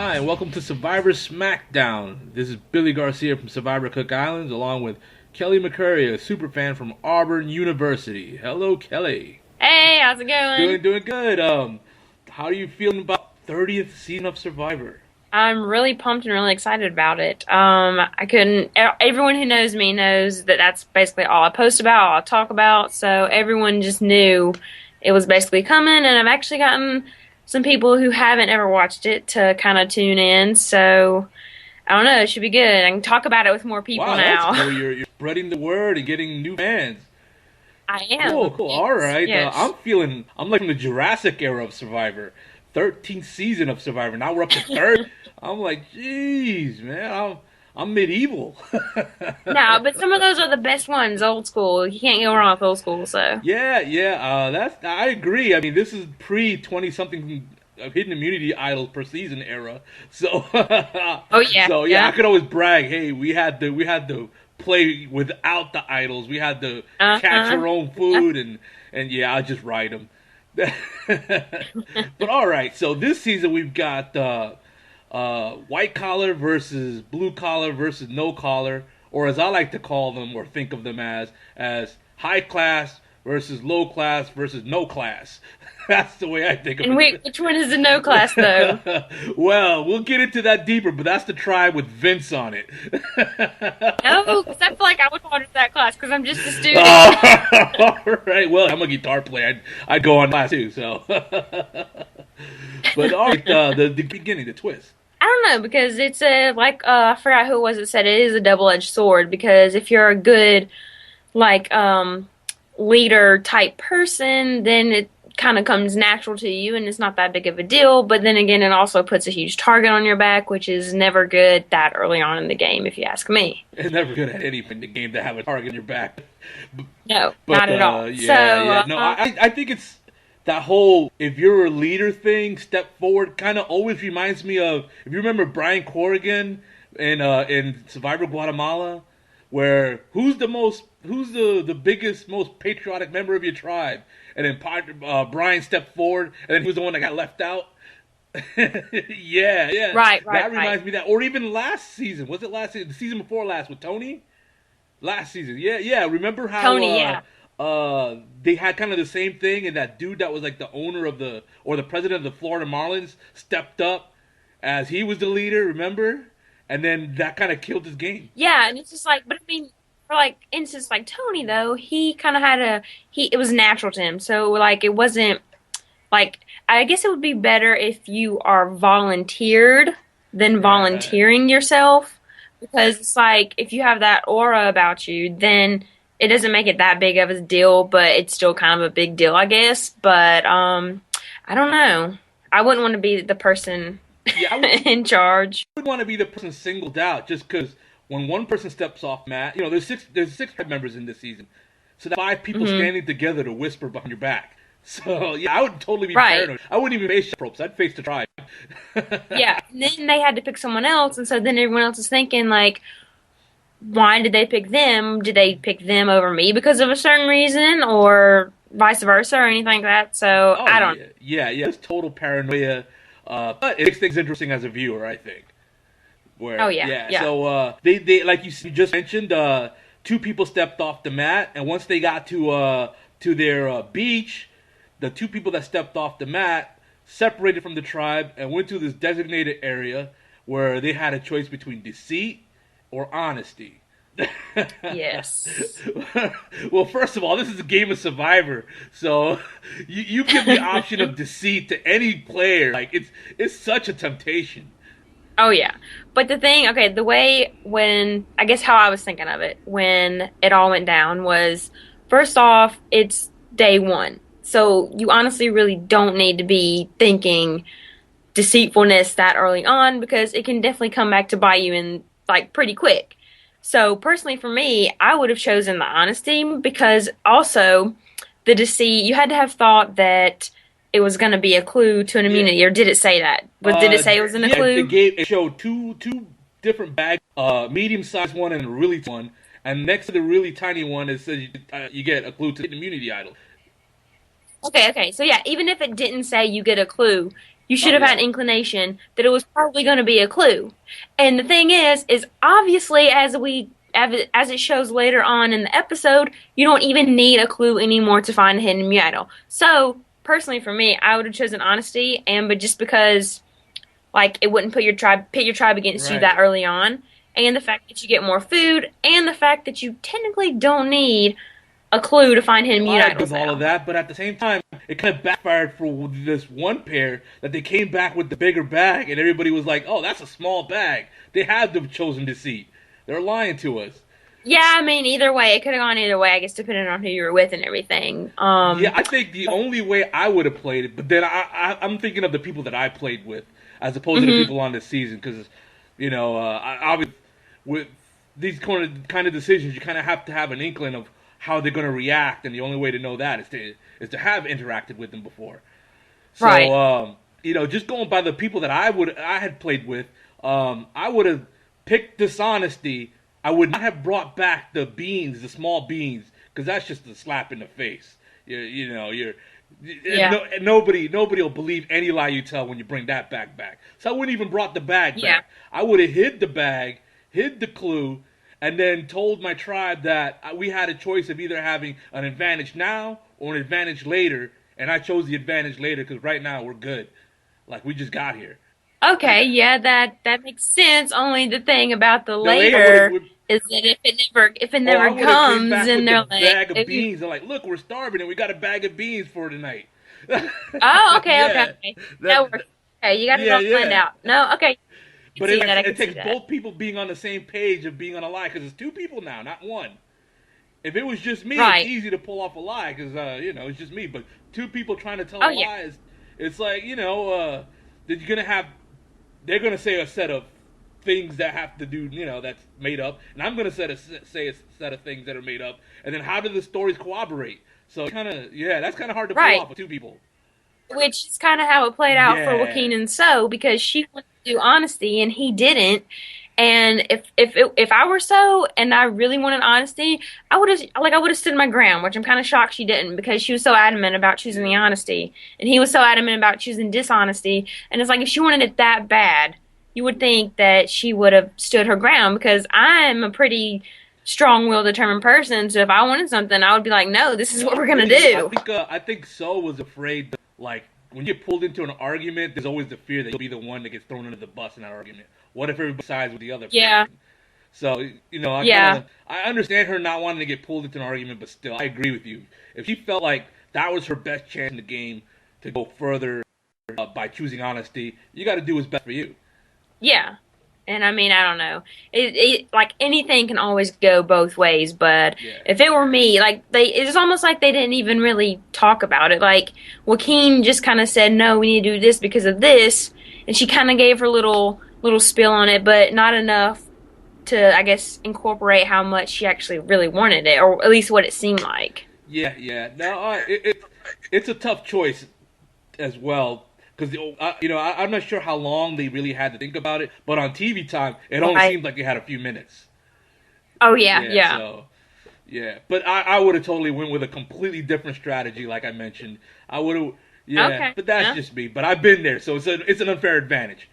Hi, and welcome to Survivor Smackdown. This is Billy Garcia from Survivor Cook Islands, along with Kelly McCrary, a superfan from Auburn University. Hello, Kelly. Hey, how's it going? Doing good. How are you feeling about 30th season of Survivor? I'm really pumped and really excited about it. Everyone who knows me knows that that's basically all I post about, all I talk about, so everyone just knew it was basically coming, and I've actually gotten some people who haven't ever watched it to kind of tune in, so I don't know, it should be good. I can talk about it with more people now. That's cool. You're spreading the word and getting new fans. I am. Cool. Yes. All right. Yes. I'm like in the Jurassic era of Survivor. 13th season of Survivor. Now we're up to third. I'm like, jeez, man, I'm medieval. No, but some of those are the best ones, old school. You can't go wrong with old school, so. Yeah. I agree. I mean, this is pre-20 something hidden immunity idols per season era. So, Oh yeah. so I could always brag. Hey, we had to play without the idols. We had to catch our own food, and yeah, I'll just ride them. But all right, so this season we've got white collar versus blue collar versus no collar, or as I like to call them or think of them as high class versus low class versus no class. That's the way I think of it. And wait, which one is the no class though? Well, we'll get into that deeper, but that's the tribe with Vince on it. No, because I feel like I would fall into that class because I'm just a student. All right, well, I'm a guitar player. I'd go on class too, so. But all right, the beginning, the twist. I don't know, because it's I forgot who it was that said it is a double-edged sword, because if you're a good, leader type person, then it kind of comes natural to you and it's not that big of a deal, but then again, it also puts a huge target on your back, which is never good that early on in the game, if you ask me. It's never good at anything in the game to have a target on your back. No, not at all. No, I think it's that whole, if you're a leader thing, step forward, kind of always reminds me of, if you remember Brian Corrigan in Survivor Guatemala, where who's the biggest, most patriotic member of your tribe? And then Brian stepped forward, and then he was the one that got left out. Yeah. Right. That reminds me of that. Or even last season. Was it last season? The season before last with Tony? Last season. Yeah. Remember how Tony, they had kind of the same thing, and that dude that was like the owner of the president of the Florida Marlins stepped up as he was the leader, remember? And then that kind of killed his game. Yeah, and it's just like, but I mean, for instance, like Tony though, he kind of had it was natural to him. So it wasn't I guess it would be better if you are volunteered than volunteering yourself, because it's like if you have that aura about you, then it doesn't make it that big of a deal, but it's still kind of a big deal, I guess. But I don't know. I wouldn't want to be the person in charge. I would want to be the person singled out, just because when one person steps off mat, there's six tribe members in this season, so that's 5 people standing together to whisper behind your back. So yeah, I would totally be paranoid. I wouldn't even face ropes. I'd face the tribe. Yeah, and then they had to pick someone else, and so then everyone else is thinking why did they pick them? Did they pick them over me because of a certain reason, or vice versa, or anything like that? So I don't. Yeah, it's total paranoia. But it makes things interesting as a viewer, I think. So they like you just mentioned, 2 people stepped off the mat, and once they got to their beach, the 2 people that stepped off the mat separated from the tribe and went to this designated area where they had a choice between deceit or honesty. Yes. Well, first of all, this is a game of Survivor, so you give the option of deceit to any player. It's such a temptation. Oh yeah, but the way I guess how I was thinking of it when it all went down was, first off, it's day 1, so you honestly really don't need to be thinking deceitfulness that early on, because it can definitely come back to bite you in pretty quick. So personally for me, I would have chosen the honesty, because also the deceit, you had to have thought that it was going to be a clue to an immunity, or did it say that? Did it say it was in a clue? It showed two different bags, medium-sized one and a really one, and next to the really tiny one, it says you get a clue to the immunity idol. Okay. So yeah, even if it didn't say you get a clue, you Oh should have had yeah. an inclination that it was probably going to be a clue. And the thing is obviously as it shows later on in the episode, you don't even need a clue anymore to find a hidden idol. So personally, for me, I would have chosen honesty, and but just because like it wouldn't pit your tribe against you that Right. early on, and the fact that you get more food, and the fact that you technically don't need a clue to find hidden I mute agree idols with all of now. that, but at the same time, it kind of backfired for this one pair that they came back with the bigger bag, and everybody was like, "Oh, that's a small bag." They had to have chosen deceit. They're lying to us. Yeah, I mean, either way, it could have gone either way. I guess depending on who you were with and everything. Yeah, I think the only way I would have played it, but then I'm thinking of the people that I played with, as opposed to the Hmm. people on this season, because obviously with these kind of decisions, you kind of have to have an inkling of how they're going to react, and the only way to know that is to have interacted with them before. So Right. just going by the people that I had played with, I would have picked dishonesty. I would not have brought back the beans, the small beans, because that's just a slap in the face. You're Yeah. nobody will believe any lie you tell when you bring that bag back. So I wouldn't even brought the bag Yeah. back. I would have hid the bag, hid the clue, and then told my tribe that we had a choice of either having an advantage now or an advantage later, and I chose the advantage later because right now we're good. Like we just got here. Okay. Yeah, that makes sense. Only the thing about the No, I would later have. is that if it Oh, I never would have came comes, back and with the they're like, bag of beans. They're like, look, we're starving and we got a bag of beans for tonight. oh, okay, okay, Yeah, okay, that that, works. Okay, you got it yeah, all planned yeah. out. No, okay, I can But see that. I it can see takes that. both people being on the same page of being on a lie because it's two people now, not one. If it was just me, it's Right. easy to pull off a lie because it's just me. But two people trying to tell Oh a yeah. lie it's like they're gonna have they're gonna say a set of things that have to do that's made up, and I'm gonna say a set of things that are made up, and then how do the stories cooperate? So kind of that's kind of hard to pull Right. off with two people. Which is kind of how it played out for Yeah, Joaquin and So, because she wanted to do honesty and he didn't. And if I were So and I really wanted honesty, I would have stood my ground, which I'm kind of shocked she didn't, because she was so adamant about choosing the yeah. honesty, and he was so adamant about choosing dishonesty. And it's like if she wanted it that bad, you would think that she would have stood her ground, because I'm a pretty strong-willed, determined person. So if I wanted something, I would be like, no, this is what we're gonna do. I think So was afraid that, like when you get pulled into an argument, there's always the fear that you'll be the one that gets thrown under the bus in that argument. What if everybody sides with the other Yeah. person? So Yeah. I understand her not wanting to get pulled into an argument, but still I agree with you. If she felt like that was her best chance in the game to go further by choosing honesty, you got to do what's best for you. Yeah. And I mean, I don't know. It like anything can always go both ways, but Yeah. if it were me, like it's almost like they didn't even really talk about it. Like Joaquin just kind of said, "No, we need to do this because of this," and she kind of gave her little spill on it, but not enough to, I guess, incorporate how much she actually really wanted it, or at least what it seemed like. Yeah, yeah. No, it's a tough choice as well because I'm not sure how long they really had to think about it, but on TV time, it only Right. seemed like they had a few minutes. Oh yeah, Yeah, yeah. so yeah, but I would have totally went with a completely different strategy, like I mentioned. I would have, yeah, Okay. but that's Yeah. just me. But I've been there, so it's an unfair advantage.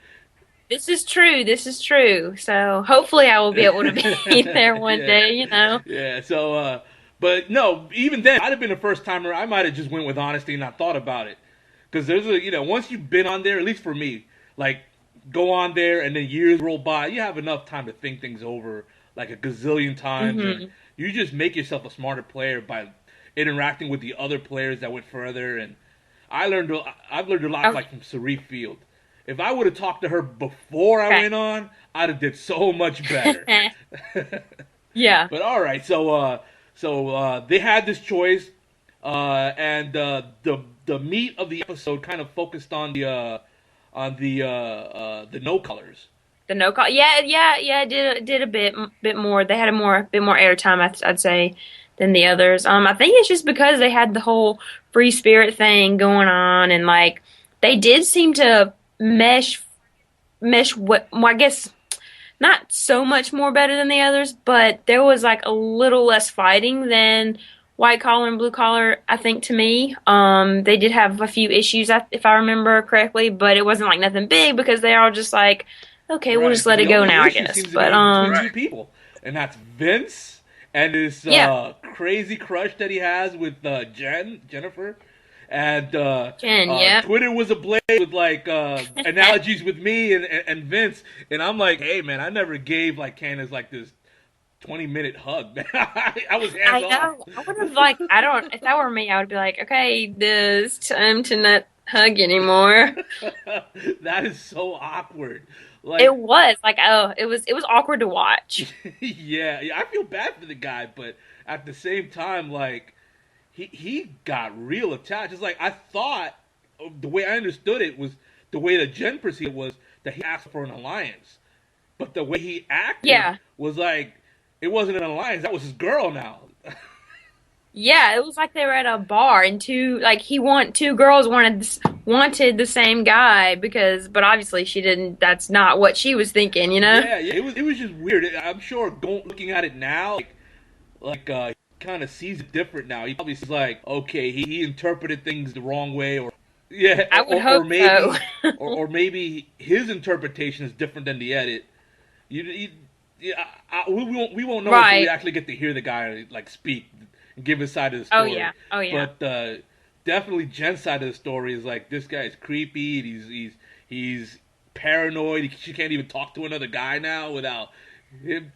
This is true. This is true. So hopefully I will be able to be there one Yeah, day, you know. yeah. So, but no, even then, I'd have been a first timer. I might have just went with honesty and not thought about it, because there's once you've been on there, at least for me, like go on there and then years roll by, you have enough time to think things over like a gazillion times, and Hmm. you just make yourself a smarter player by interacting with the other players that went further. And I've learned a lot Okay. like from Sharif Field. If I would have talked to her before I went on, I'd have did so much better. Yeah. But all right, they had this choice, and the meat of the episode kind of focused on the no colors. The no call. Yeah, yeah, yeah. It did a bit more. They had a bit more airtime, I'd say, than the others. I think it's just because they had the whole free spirit thing going on, and like they did seem to mesh. What well, I guess not so much more better than the others, but there was like a little less fighting than white collar and blue collar, I think to me. They did have a few issues, if I remember correctly, but it wasn't like nothing big because they're all just like, okay, we'll just Right. let it The go only now, I issue guess. seems to But be between two people, and that's Vince and this yeah, crazy crush that he has with Jennifer. And Jen, yeah. Twitter was ablaze with like analogies with me and Vince, and I'm like, hey man, I never gave like Candace like this 20-minute hug. Man. I was hands I off. know. I would have like I don't if that were me, I would be like, okay, this time to not hug anymore. That is so awkward. It Like, was like, oh, it was awkward to watch. yeah, I feel bad for the guy, but at the same time, like, he got real attached. It's like I thought the way I understood it was the way that Jen perceived it was that he asked for an alliance, but the way he acted Yeah. was like it wasn't an alliance. That was his girl now. Yeah, it was like they were at a bar and two girls wanted the same guy but obviously she didn't. That's not what she was thinking, you know? Yeah, it was just weird. I'm sure looking at it now, he kind of sees it different now. He probably sees like, okay, he interpreted things the wrong way, or yeah, I would or hope so. maybe or maybe his interpretation is different than the edit. You yeah, we won't know until we Right. actually get to hear the guy like speak and give his side of the Oh story. yeah. Oh yeah. But definitely Jen's side of the story is like this guy is creepy. And he's paranoid. She can't even talk to another guy now without him.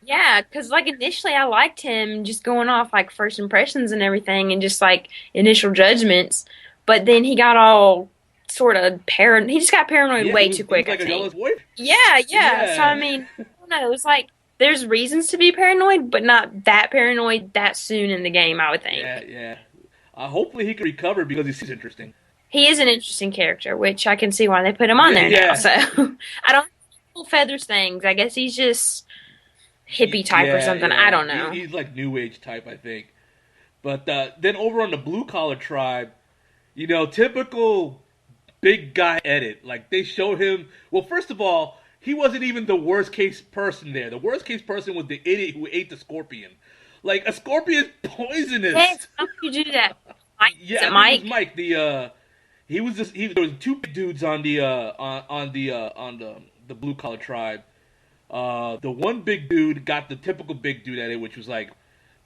Yeah, because like initially I liked him just going off like first impressions and everything and just like initial judgments, but then he got all sort of paranoid. He just got paranoid Yeah, way too he was quick, I like a think. jealous boy. Yeah, yeah. So I Yeah, mean, I don't know. It's like there's reasons to be paranoid, but not that paranoid that soon in the game, I would yeah, think. yeah. Hopefully he can recover because he seems interesting. He is an interesting character, which I can see why they put him on Yeah, there now. yeah. So I don't know feathers things. I guess he's just hippie type or Yeah, something. I yeah. don't know. He's like new age type, I think. But then over on the blue collar tribe, typical big guy edit. Like they showed him. Well, first of all, he wasn't even the worst case person there. The worst case person was the idiot who ate the scorpion. Like a scorpion is poisonous. Yes, how could you do that? Mike? Is Yeah, it I think it was Mike? Mike. He was just there was two big dudes on the blue collar tribe. The one big dude got the typical big dude at it, which was like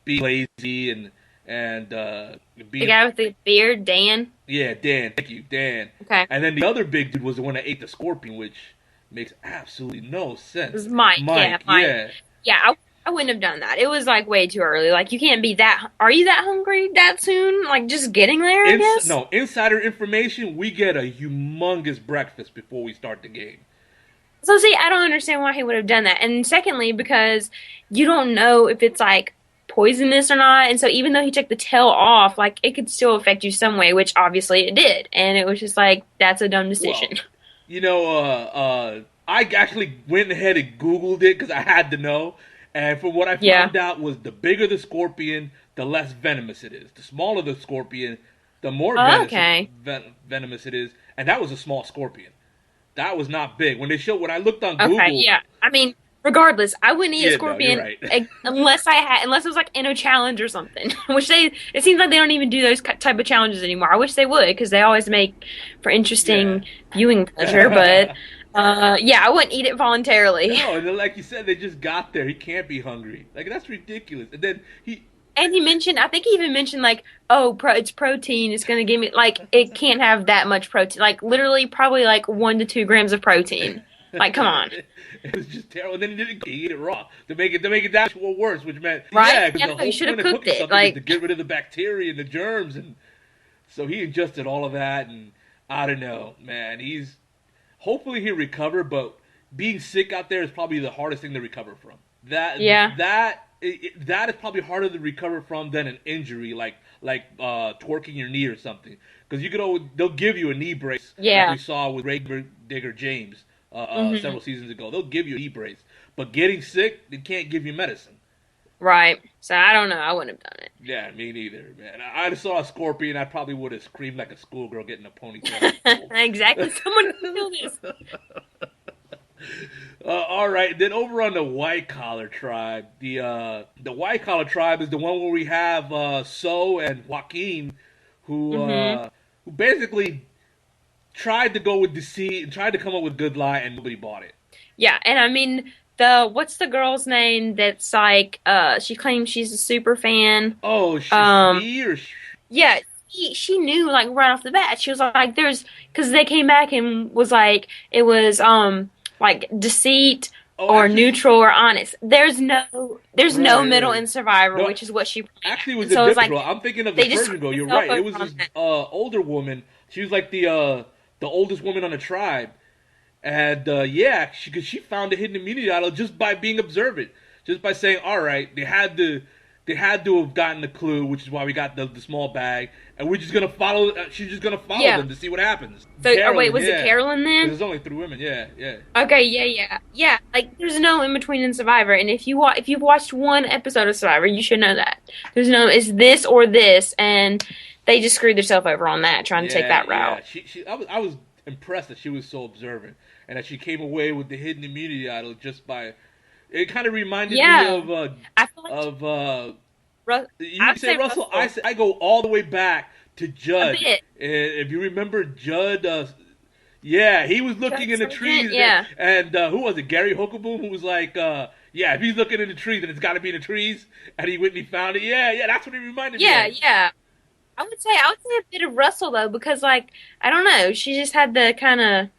being lazy and The being guy with the beard, Dan? yeah, Dan. Thank you, Dan. Okay. It And then the other big dude was the one that ate the scorpion, which makes absolutely no sense. was Mike. Yeah, Mike, Mike. yeah, Yeah, I wouldn't have done that. It was like way too early. Like you can't be that. Are you that hungry that soon? Like just getting there, I guess. No, insider information. We get a humongous breakfast before we start the game. So see, I don't understand why he would have done that. And secondly, because you don't know if it's like poisonous or not. And so even though he took the tail off, like it could still affect you some way, which obviously it did. And it was just like that's a dumb decision. Well, I actually went ahead and Googled it because I had to know. And from what I Yeah. found out was the bigger the scorpion, the less venomous it is. The smaller the scorpion, the more Oh, okay. venomous it is. And that was a small scorpion. That was not big. When I looked on Okay, Google, yeah. I mean, regardless, I wouldn't eat a yeah, no, you're scorpion right. unless it was like in a challenge or something. Which it seems like they don't even do those type of challenges anymore. I wish they would because they always make for Yeah. interesting viewing pleasure. But yeah, I wouldn't eat it voluntarily. No, and then, like you said, they just got there. He can't be hungry. Like that's ridiculous. And then And he mentioned, I think he even mentioned like, oh, it's protein. It's gonna give me like it can't have that much protein. Like literally, probably like 1 to 2 grams of protein. Like, come on. it was just terrible. And then he didn't he ate it raw to make it that much worse, which meant Right? yeah, because Yeah, the no, you whole should have point of cooked cooking it. something is to Like, get rid of the bacteria and the germs, and so he ingested all of that, and I don't know, man. He's hopefully he'll recover, but being sick out there is probably the hardest thing to recover from. That yeah. that that is probably harder to recover from than an injury twerking your knee or something. Because they'll give you a knee brace like Yeah. we saw with Ray Digger James Hmm. several seasons ago. They'll give you a knee brace, but getting sick, they can't give you medicine. Right. So I don't know. I wouldn't have done Yeah, me neither, man. I just saw a scorpion, I probably would have screamed like a schoolgirl getting a ponytail at school. it. Exactly. Someone kill this. All right, then over on the white collar tribe, the white collar tribe is the one where we have So and Joaquin, who Hmm. uh, who basically tried to go with deceit and tried to come up with a good lie, and nobody bought it. Yeah, and I mean the what's the girl's name that's like she claims she's a super fan. Oh, Um V or yeah, she knew like right off the bat. She was like there's because they came back and was like it was like deceit oh, or actually, neutral or honest. There's no right, middle right. in Survivor, No, which is what she played actually, it at. was And a so it was different like girl. I'm thinking of the they just Persian screwed girl. You're themselves right. It over was on this that. older woman. She was like the oldest woman on the tribe. And yeah, because she found a hidden immunity idol just by being observant, just by saying, "All right, they had to have gotten the clue, which is why we got the small bag, and we're just gonna follow. She's just gonna follow Yeah. them to see what happens." So or wait, Carolyn, was it yeah, Carolyn because then? there's only three women. Yeah, yeah, Okay, yeah. Like, there's no in between in Survivor, and if you've watched one episode of Survivor, you should know that there's no it's this or this, and they just screwed themselves over on that, trying to take yeah, that yeah. route. I was impressed that she was so observant and that she came away with the hidden immunity idol just by. It kind of reminded me Yeah, I feel like of you I'd say say Russell. Russell I go all the way back to a Judd. bit. If you remember Judd, yeah, he was looking Judge in the Sargent, trees, yeah, and who was it? Gary Hookeboom, who was like, yeah, if he's looking in the trees, then it's got to be in the trees. And he went and he found it. Yeah, yeah, that's what he reminded me of. yeah. I would say a bit of Russell though, because like I don't know, she just had the kind of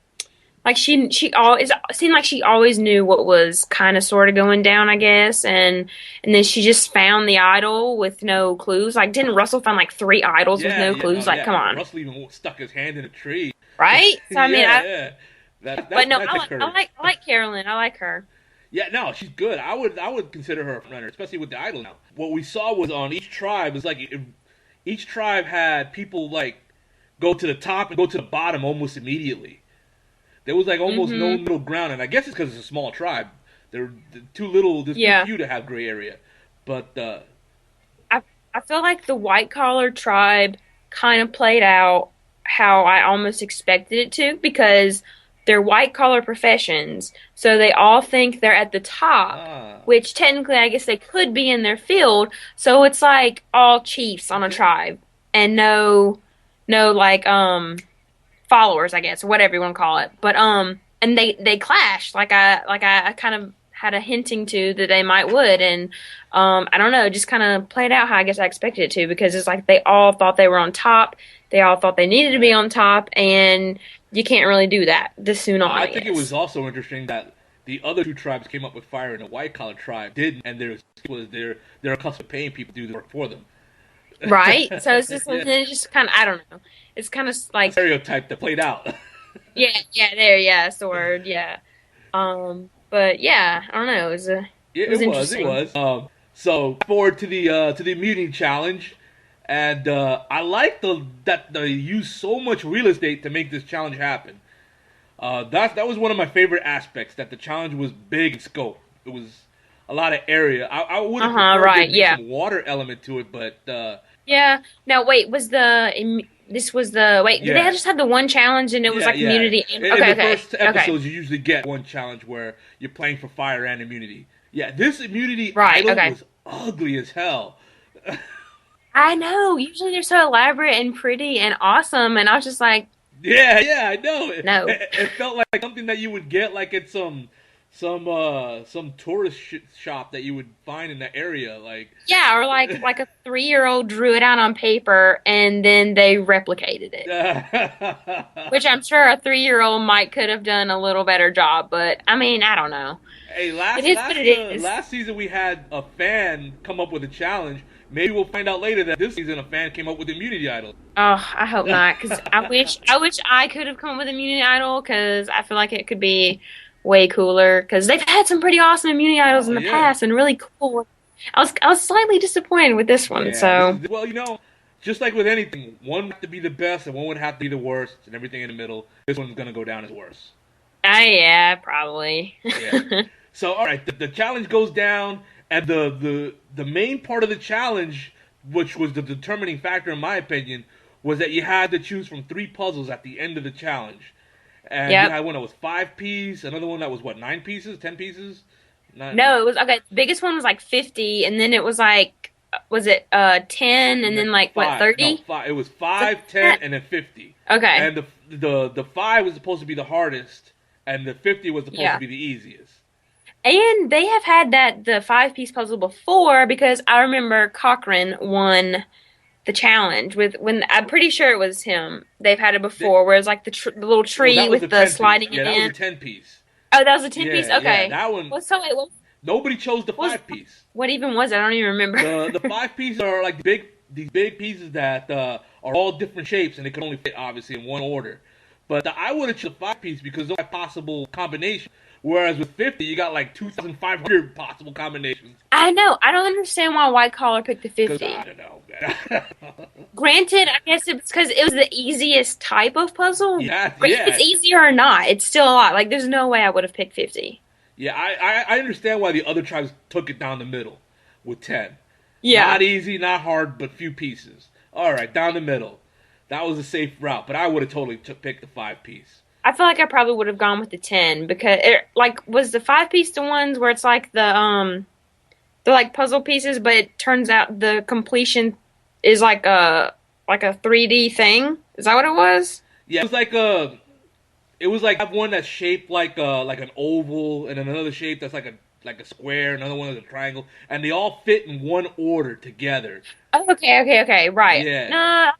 like she always seemed like she always knew what was kind of sort of going down, I guess, and then she just found the idol with no clues. Like, didn't Russell find like three idols with Yeah, no yeah, no, clues? Like, come yeah. on, Russell even stuck his hand in a tree. right? So I mean, Yeah, yeah. but no, That takes courage. I like Carolyn. I like her. Yeah, no, she's good. I would consider her a runner, especially with the idol now. What we saw was on each tribe was like each tribe had people like go to the top and go to the bottom almost immediately. There was like almost no Hmm. middle ground, and I guess it's because it's a small tribe. They're too little. There's too Yeah, few to have gray area. But I I feel like the white collar tribe kind of played out how I almost expected it to because they're white collar professions, so they all think they're at the top, ah, which technically I guess they could be in their field. So it's like all chiefs on a okay, tribe and no like followers, I guess, or whatever you want to call it. But and they clashed I kind of had a hinting to that they might would, and I don't know, it just kind of played out how I guess I expected it to because it's like they all thought they were on top, they all thought they needed to be right. on top, and you can't really do that this soon on, I I think it was guess. also interesting that the other two tribes came up with fire, and the white collar tribe didn't, and they're accustomed to paying people to do the work for them. Right? So it's just Yeah, it's just kind of I don't know. It's kind of a like stereotype that played out. yeah, that's the word, yeah. But yeah, I don't know. Yeah, It was it interesting. was. So forward to the immunity challenge, and I like that they used so much real estate to make this challenge happen. That was one of my favorite aspects. That the challenge was big in scope. It was a lot of area. I would have Uh-huh, preferred there right, to be yeah. some water element to it, but Yeah. Now, wait, this was the, wait, did they yeah, just have the one challenge and it was yeah, like yeah. immunity? In Okay, the first okay. episodes, you usually get one challenge where you're playing for fire and immunity. Yeah, this immunity Right, idol okay. was ugly as hell. I know. Usually they're so elaborate and pretty and awesome, and I was just like, Yeah, yeah, I know. no. It felt like something that you would get like at some tourist shop that you would find in the area. Like, Yeah, or like a 3-year-old drew it out on paper and then they replicated it. Which I'm sure a 3-year-old might could have done a little better job, but I mean, I don't know. hey, It is what it is. last season we had a fan come up with a challenge. Maybe we'll find out later that this season a fan came up with immunity idol. Oh, I hope not, because I wish I could have come up with Immunity Idol, because I feel like it could be way cooler. Because they've had some pretty awesome Immunity Idols Oh in the yeah, past and really cool. I was slightly disappointed with this one. yeah. This So is well, just like with anything, one would have to be the best and one would have to be the worst, and everything in the middle. This one's gonna go down as worse. yeah, probably. Yeah. So all right, the challenge goes down, and the main part of the challenge, which was the determining factor in my opinion, was that you had to choose from three puzzles at the end of the challenge, And you Yep. had one that was 5 piece, another one that was what, 9 pieces, 10 pieces? Nine, No, it was okay. The biggest one was like 50, and then it was like, was it 10, and then like what, five. No, 30? five. It was Something five, like 10, that? and then 50. Okay. And the 5 was supposed to be the hardest, and the 50 was supposed to Yeah. be the easiest. And they have had the five-piece puzzle before because I remember Cochran won the challenge with when I'm pretty sure it was him. They've had it They, before where it's like the little well, tree that was with a the 10 piece. sliding Yeah, it that was a in. 10 piece. Oh, that was a 10 piece? Yeah, Okay. that one. Well, so wait, Nobody chose the what was 5 piece. what even was it? I don't even remember. The 5 pieces are like these big pieces that are all different shapes, and they can only fit obviously in one order. But I would have chosen the 5 piece because those are possible combinations. Whereas with 50, you got like 2,500 possible combinations. I know. I don't understand why White Collar picked the Because I 50. don't know, man. Granted, I guess it's because it was the easiest type of puzzle. Yeah, If it's yeah, easier or not, it's still a lot. Like, there's no way I would have picked 50. yeah. I understand why the other tribes took it down the middle with 10. Yeah. Not easy, not hard, but few pieces. All right, down the middle. That was a safe route, but I would have totally picked the 5 piece. I feel like I probably would have gone with the 10 because like was the five piece the ones where it's like they're like puzzle pieces, but it turns out the completion is like a 3D thing. Is that what it was? Yeah, it was like I have one that's shaped like an oval, and then another shape that's like a square, another one is a triangle, and they all fit in one order together. Oh, okay, right. Yeah, No,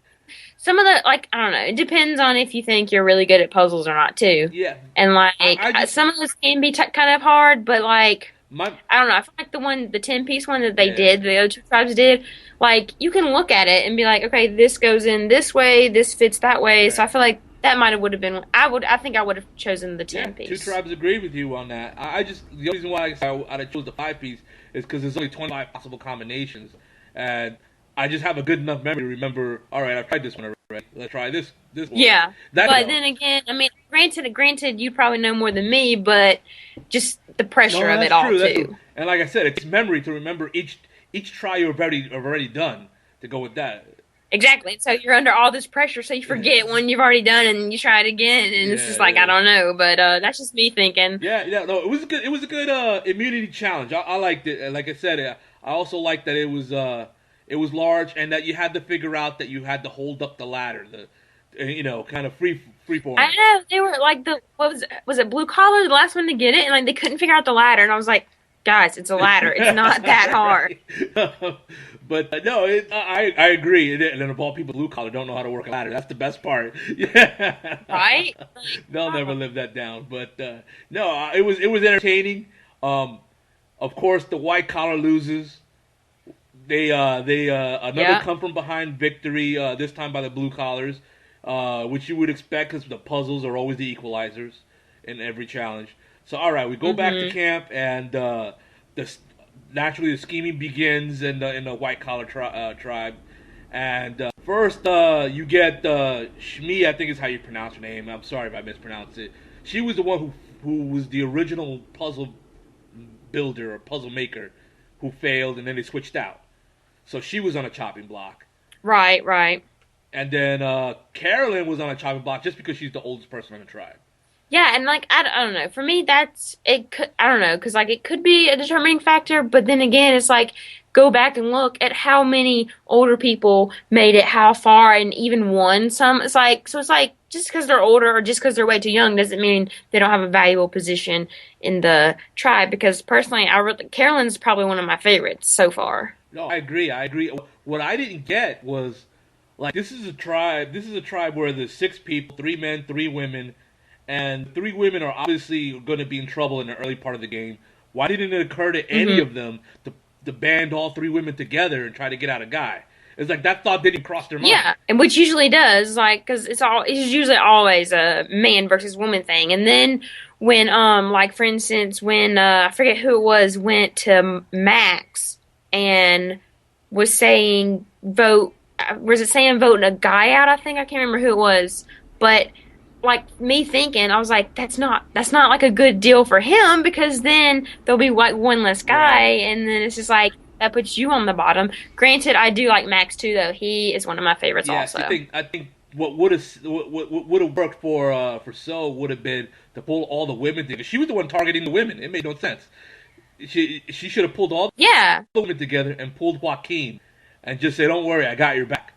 some of the like I don't know. It depends on if you think you're really good at puzzles or not too. yeah. And I just some of those can be kind of hard, but like my I don't know. I feel like the 10 piece one that they yeah. did, the other two tribes did, like you can look at it and be like, okay, this goes in this way, this fits that way. So I Right. feel like that might have would have been. I think I would have chosen the Yeah, 10 two piece. tribes agree with you on that. I just the only reason why I chose the 5 piece is because there's only 25 possible combinations, and I just have a good enough memory to remember. All right, I've tried this one already. Let's try this one. Yeah, That but then again, I mean, granted, you probably know more than me, but just the no, pressure of it that's all true. too. And like I said, it's memory to remember each try you've already done to go with that. Exactly. So you're under all this pressure, so you forget one you've already done, and you try it again, and it's just Yeah, like I yeah. don't know, but that's just me thinking. Yeah, yeah, no, it was a good. It was a good immunity challenge. I liked it. And like I said, I also liked that it was large and that you had to figure out that you had to hold up the ladder, kind of free form. I know they were like the what was it Blue Collar the last one to get it, and like they couldn't figure out the ladder, and I was like, guys, it's a ladder. It's not that hard, But no, I agree. And then of all people, blue collar don't know how to work a ladder. That's the best part. Yeah, right? they'll never Oh. live that down. But no, it was entertaining. Of course, the white collar loses. They another Yeah. come from behind victory. This time by the blue collars, which you would expect because the puzzles are always the equalizers in every challenge. So all right, we go back to hmm camp, and naturally the scheming begins in the white collar tribe. And first, you get Shmi. I think is how you pronounce her name. I'm sorry if I mispronounced it. She was the one who was the original puzzle builder or puzzle maker who failed, and then they switched out. So she was on a chopping block. Right. And then Carolyn was on a chopping block just because she's the oldest person on the tribe. Yeah, and like I don't know. For me, that's it. Could I don't know because like it could be a determining factor, but then again, it's like go back and look at how many older people made it, how far, and even won some. It's like so. It's like just because they're older or just because they're way too young doesn't mean they don't have a valuable position in the tribe. Because personally, Carolyn's probably one of my favorites so far. No, I agree. I agree. What I didn't get was like this is a tribe. This is a tribe where there's 6 people, 3 men, 3 women, and 3 women are obviously going to be in trouble in the early part of the game. Why didn't it occur to any hmm of them to band all 3 women together and try to get out a guy? It's like that thought didn't cross their mind. Yeah, and which usually does, like, because it's usually always a man versus woman thing. And then when, like, for instance, when, I forget who it was, went to Max and was saying was it saying voting a guy out? I think I can't remember who it was, but like me thinking, I was like, that's not like a good deal for him because then there'll be like one less guy, Right. and then it's just like that puts you on the bottom. Granted, I do like Max too, though. He is one of my favorites Yeah, also. I think what would have worked for So would have been to pull all the women together. She was the one targeting the women. It made no sense. She should have pulled all Yeah. the women together and pulled Joaquin and just say, "Don't worry, I got your back."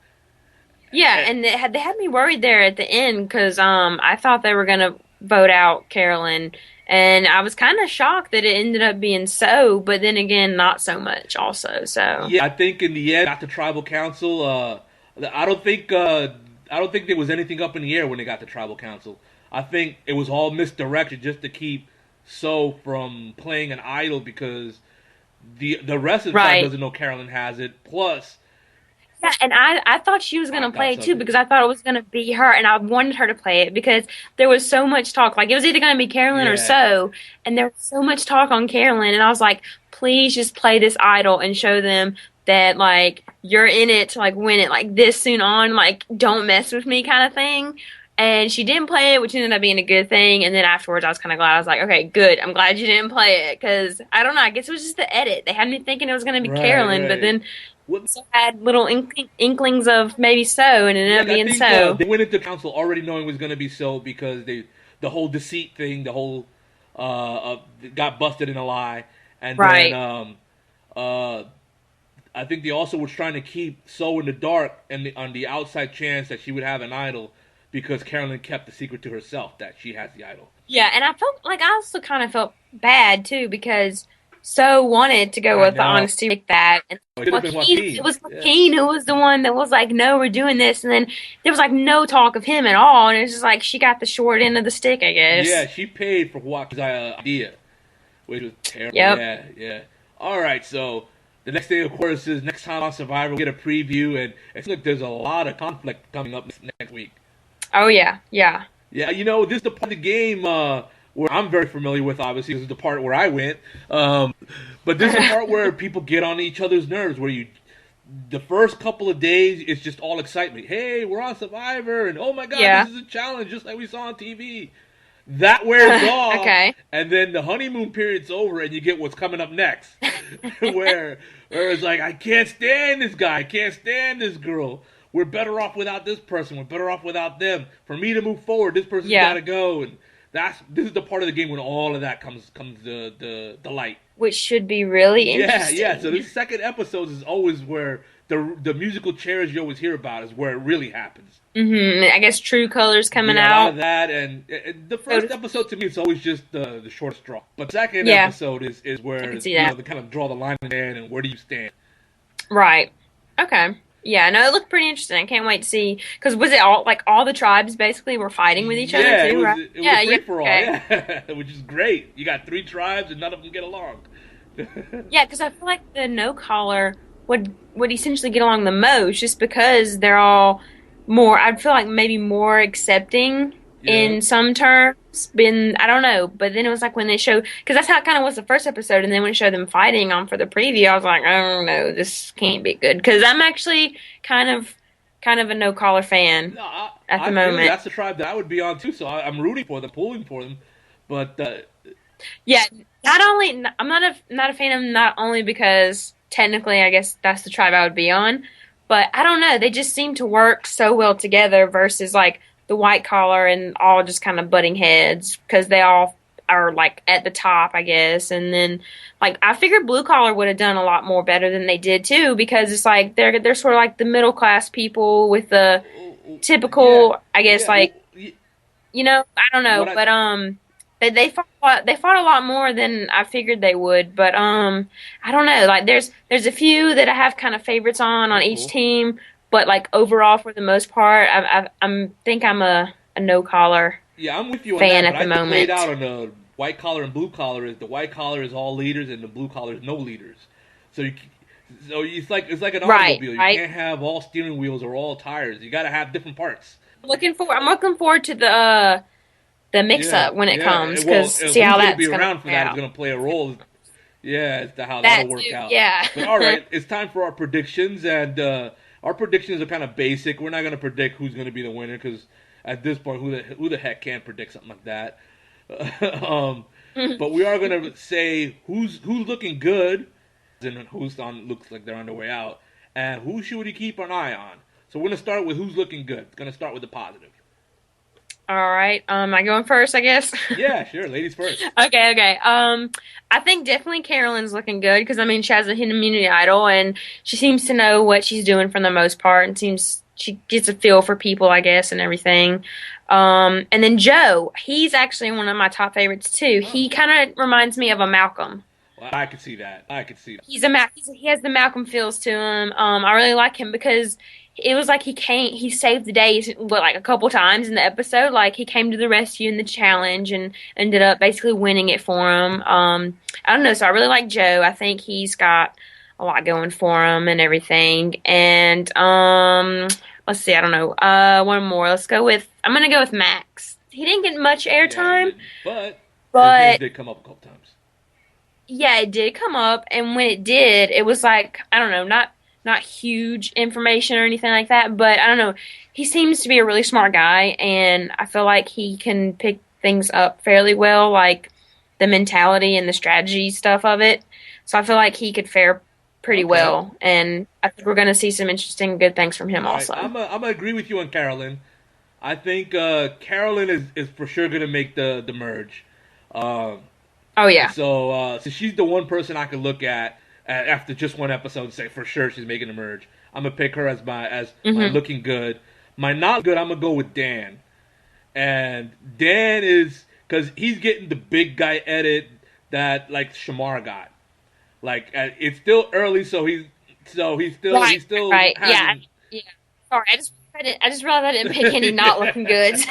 Yeah, And, and they had me worried there at the end because I thought they were gonna vote out Carolyn, and I was kind of shocked that it ended up being So, but then again, not so much also. So yeah, I think in the end, got the tribal council. I don't think there was anything up in the air when they got the tribal council. I think it was all misdirected just to keep So from playing an idol because the rest of the tribe right. doesn't know Carolyn has it. Plus, Yeah, and I thought she was I gonna play thought it so too too. because I thought it was gonna be her, and I wanted her to play it because there was so much talk. Like it was either gonna be Carolyn or Yeah, So, and there was so much talk on Carolyn, and I was like, please just play this idol and show them that like you're in it to like win it like this soon on, like don't mess with me kind of thing. And she didn't play it, which ended up being a good thing. And then afterwards, I was kind of glad. I was like, okay, good. I'm glad you didn't play it because I don't know. I guess it was just the edit. They had me thinking it was going to be right, Carolyn, but right. then What? also had little inklings of maybe So, and it ended Yeah, up I being think So. they went into council already knowing it was going to be So because the whole deceit thing, the whole got busted in a lie, and then Right. uh, I think they also was trying to keep So in the dark and on the outside chance that she would have an idol because Carolyn kept the secret to herself that she has the idol. Yeah, and I felt like I also kind of felt bad too because So wanted to go I with the know honesty like that, and it could have been It Joaquin. was Yeah, Joaquin who was the one that was like, "No, we're doing this," and then there was like no talk of him at all, and it was just like she got the short end of the stick, I yeah, guess. she paid for Joaquin's idea, which was terrible. Yep. Yeah, yeah. All right, so the next thing, of course, is next time on Survivor, we'll get a preview, and it seems like there's a lot of conflict coming up next week. Oh yeah, yeah, Yeah, this is the part of the game where I'm very familiar with, obviously. This is the part where I went. But this is the part where people get on each other's nerves, where the first couple of days, it's just all excitement. Hey, we're on Survivor, and oh my God, this yeah. is a challenge, just like we saw on TV. That wears off, Okay. and then the honeymoon period's over, and you get what's coming up next, where it's like, I can't stand this guy, I can't stand this girl. We're better off without this person. We're better off without them. For me to move forward, this person's got Yeah, to go, and this is the part of the game when all of that comes the light. which should be really Yeah, yeah. So interesting. the second episodes is always where the musical chairs you always hear about is where it really happens. I guess True Colors coming Yeah, a lot of out. that, and the So first episode to me it's always just the short straw. But the second yeah, episode is I where can see that. they kind of draw the line in the sand and where do you stand. Right. Okay. Yeah, no, it looked pretty interesting. I can't wait to see. Because was it all the tribes basically were fighting with each other Yeah, too, right? it was a Yeah, yeah. free for all. Okay. Yeah, which is great. You got three tribes and none of them get along. Yeah, because I feel like the no collar would essentially get along the most, just because they're all more. I feel like maybe more accepting Yeah. in some terms. Been I don't know, but then it was like when they showed because that's how it kind of was the first episode, and then when it showed them fighting on for the preview, I was like, I don't know, this can't be good because I'm actually kind of a no collar fan No, at the I feel you. moment. That's the tribe that I would be on too. So I'm rooting for them, pulling for them. But Yeah, not only I'm not a fan of them not only because technically I guess that's the tribe I would be on, but I don't know, they just seem to work so well together versus like the white collar and all just kind of butting heads because they all are like at the top, I guess, and then like I figured blue collar would have done a lot more better than they did too because it's like they're sort of like the middle class people with the yeah, typical, I guess, yeah. like I don't know, What I but they fought a lot more than I figured they would. But I don't know. Like there's a few that I have kind of favorites on that's each cool. team, but like overall for the most part, I'm a no collar Yeah, I'm with you on fan that. But at I the think it played moment. out on the white collar and blue collar is the white collar is all leaders and the blue collar is no leaders. So it's like an Right, automobile. You right. can't have all steering wheels or all tires. You got to have different parts. I'm looking forward to the mix Yeah, up when it yeah. comes Well, because see who's how going to be that's gonna around for play that is out. going to play a role. Yeah, as to how that'll That work too, out. yeah. But all right, it's time for our predictions, and our predictions are kind of basic. We're not going to predict who's going to be the winner because at this point, who the heck can predict something like that? um, but we are going to say who's looking good, and who's on looks like they're on their way out, and who should we keep an eye on. So we're gonna start with who's looking good. It's gonna start with the positive. All right. Am I going first, I guess? Yeah, sure. Ladies first. Okay. I think definitely Carolyn's looking good because I mean she has a hidden immunity idol and she seems to know what she's doing for the most part and seems she gets a feel for people, I guess, and everything. And then Joe, he's actually one of my top favorites too. Oh, He kind of reminds me of a Malcolm. well, I could see that. I could see that. He has the Malcolm feels to him. I really like him because it was like he saved the day like a couple times in the episode. Like he came to the rescue in the challenge and ended up basically winning it for him. I don't know, so I really like Joe. I think he's got a lot going for him and everything. And let's see, I don't know. One more. I'm gonna go with Max. He didn't get much airtime, But his name but did come up a couple times. yeah, it did come up, and when it did, it was like I don't know, not huge information or anything like that, but I don't know. He seems to be a really smart guy, and I feel like he can pick things up fairly well, like the mentality and the strategy stuff of it. So I feel like he could fare pretty Okay. well, and I think we're going to see some interesting, good things from him All right, also. I'm gonna agree with you on Carolyn. I think Carolyn is for sure gonna make the merge. Um, Oh yeah, so she's the one person I could look at after just one episode and say for sure she's making the merge. I'm gonna pick her as my hmm looking good. My not good, I'm gonna go with Dan. And Dan is because he's getting the big guy edit that like Shamar got. Like it's still early, so he still right, yeah, hasn't. yeah. Sorry, I just realized I didn't pick any not looking goods.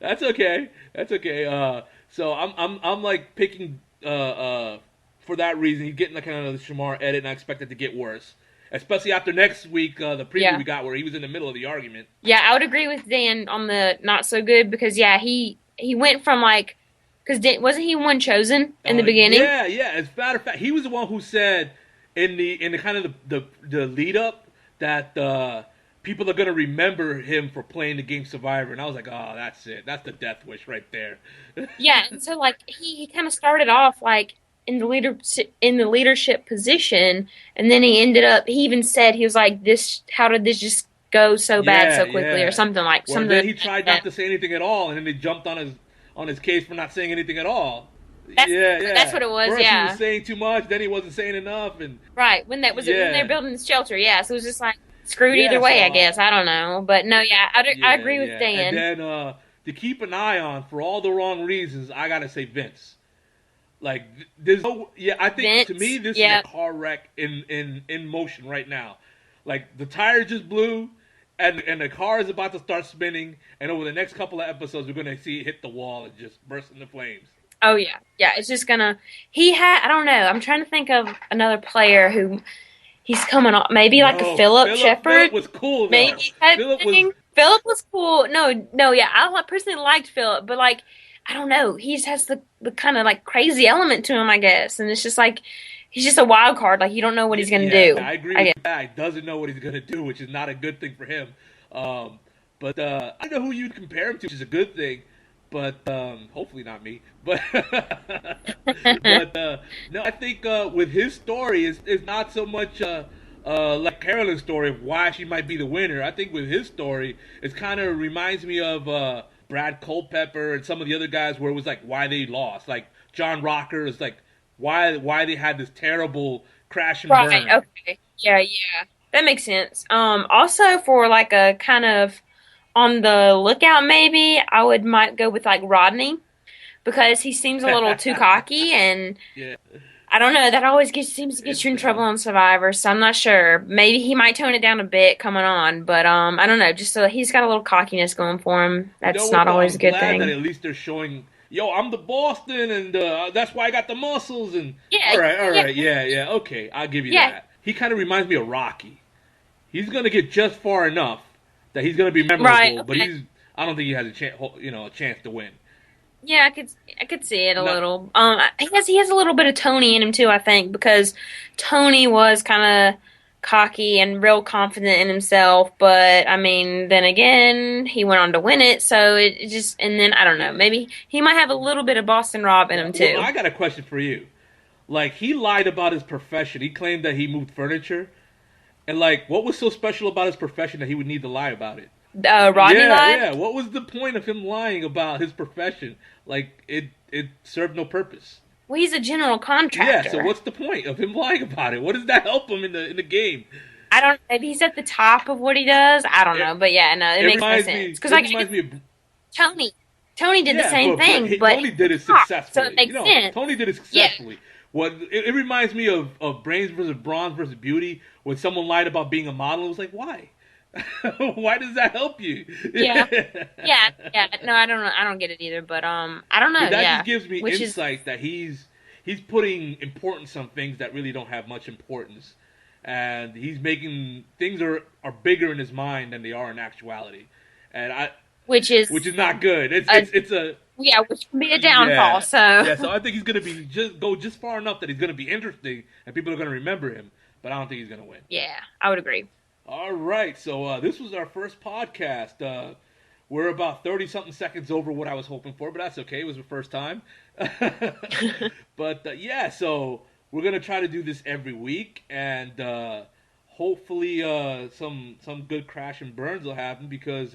That's okay. That's okay. So I'm like picking for that reason. He's getting like kind of the Shamar edit, and I expect it to get worse, especially after next week the preview Yeah. we got where he was in the middle of the argument. Yeah, I would agree with Dan on the not so good because yeah, he went from like because wasn't he one chosen in the beginning? Yeah. As a matter of fact, he was the one who said in the kind of the lead up that people are gonna remember him for playing the game Survivor, and I was like, oh, that's it. That's the death wish right there. Yeah, and so like he kind of started off like in the leadership position, and then he ended up. He even said he was like this. How did this just go so bad so quickly, or Yeah. something like Well, and something then he like tried not that. to say anything at all, and then they jumped on his case for not saying anything at all. That's Yeah. that's what it was. First he was Yeah, saying too much, then he wasn't saying enough, and right. When that was it when they were yeah, building the shelter. Yeah, so it was just like screwed yeah. either way. So I guess I don't know, but no, yeah, I agree with and Dan. then to keep an eye on for all the wrong reasons, I gotta say Vince. Like there's no, yeah, I think to me Vince, this is yeah, a car wreck in motion right now. Like the tire just blew, and the car is about to start spinning, and over the next couple of episodes, we're gonna see it hit the wall and just burst into flames. oh yeah. It's just gonna. He had. I don't know. I'm trying to think of another player who he's coming on. Maybe like a No, Philip Philip Shepard. was cool though. Maybe type Philip was thing. Philip was cool. No. Yeah, I personally liked Philip, but like I don't know. He just has the kind of like crazy element to him, I guess, and it's just like he's just a wild card. Like you don't know what he's gonna yeah, do. I agree I with guess. that. He doesn't know what he's gonna do, which is not a good thing for him. But I don't know who you'd compare him to, which is a good thing. But hopefully not me. But but no, I think with his story is not so much like Carolyn's story of why she might be the winner. I think with his story, it kind of reminds me of Brad Culpepper and some of the other guys where it was like why they lost. Like John Rocker is like why they had this terrible crash and Right. burn. Okay. Yeah. That makes sense. Also for like a kind of on the lookout, maybe I would might go with like Rodney because he seems a little too cocky, and Yeah. I don't know. That always seems to get It's you in trouble on Survivor, so I'm not sure. Maybe he might tone it down a bit coming on, but I don't know. Just so he's got a little cockiness going for him. You know That's what not though? always I'm a good glad that thing. at least they're showing. Yo, I'm the Boston, and that's why I got the muscles. And Yeah, all yeah, right, yeah. Okay, I'll give you yeah, that. He kind of reminds me of Rocky. He's gonna get just far enough that he's gonna be right. memorable, but Okay. I don't think he has a chance to win. Yeah, I could see it a Not, little. He has a little bit of Tony in him too, I think, because Tony was kind of cocky and real confident in himself. But I mean, then again, he went on to win it, so it just and then I don't know, maybe he might have a little bit of Boston Rob in him well, too. I got a question for you. Like he lied about his profession. He claimed that he moved furniture. And like, what was so special about his profession that he would need to lie about it? Rodney Yeah, lied. yeah. What was the point of him lying about his profession? Like, it served no purpose. Well, he's a general Yeah. So contractor. what's the point of him lying about it? What does that help him in the game? I don't. Maybe he's at the top of what he does. I don't It, know, but yeah, no, it it makes no reminds sense me. because It I get reminds me of Tony. Tony did the yeah, same but thing, but Tony he's the did it top, so it successfully. makes sense. Tony did it Yeah, successfully. What it reminds me of brains versus bronze versus beauty. When someone lied about being a model, it was like, why? Why does that help you? yeah, yeah, yeah. No, I don't know. I don't get it either. But I don't know. But that just Yeah, gives me which is insight that he's putting importance on things that really don't have much importance, and he's making things are bigger in his mind than they are in actuality, and which is which is not good. a It's a yeah, which can be a downfall. yeah, So yeah. So I think he's gonna be just far enough that he's gonna be interesting and people are gonna remember him, but I don't think he's gonna win. yeah, I would agree. All right, so this was our first podcast. We're about 30 something seconds over what I was hoping for, but that's okay. It was the first time. But yeah, so we're gonna try to do this every week, and hopefully some good crash and burns will happen because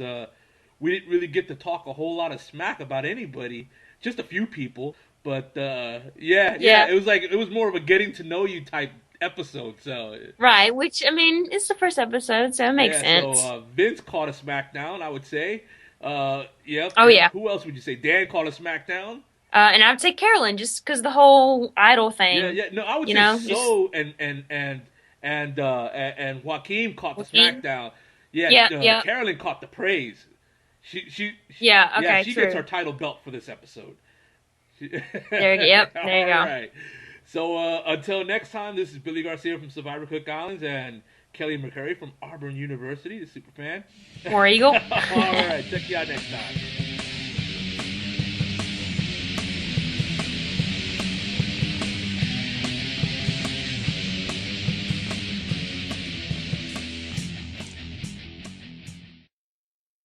we didn't really get to talk a whole lot of smack about anybody, just a few people. But yeah, Yeah, it was more of a getting to know you type episode. So right. Which I mean, it's the first episode, so it makes yeah, so sense. Vince caught a SmackDown, I would say. Yep, Oh yep. yeah, Who else would you say? Dan caught a SmackDown. and I would say Carolyn just because the whole idol Yeah, thing. yeah. No, I would You say know, just So and Joaquin caught the Joaquin. SmackDown. Yeah, Yeah, yeah, Carolyn caught the praise. yeah. Yeah, Okay, she gets her true. title belt for this episode. There. Yep. There you All go. right. So until next time, this is Billy Garcia from Survivor Cook Islands and Kelly McCrary from Auburn University, the super fan. War Eagle. All right, check you out next time.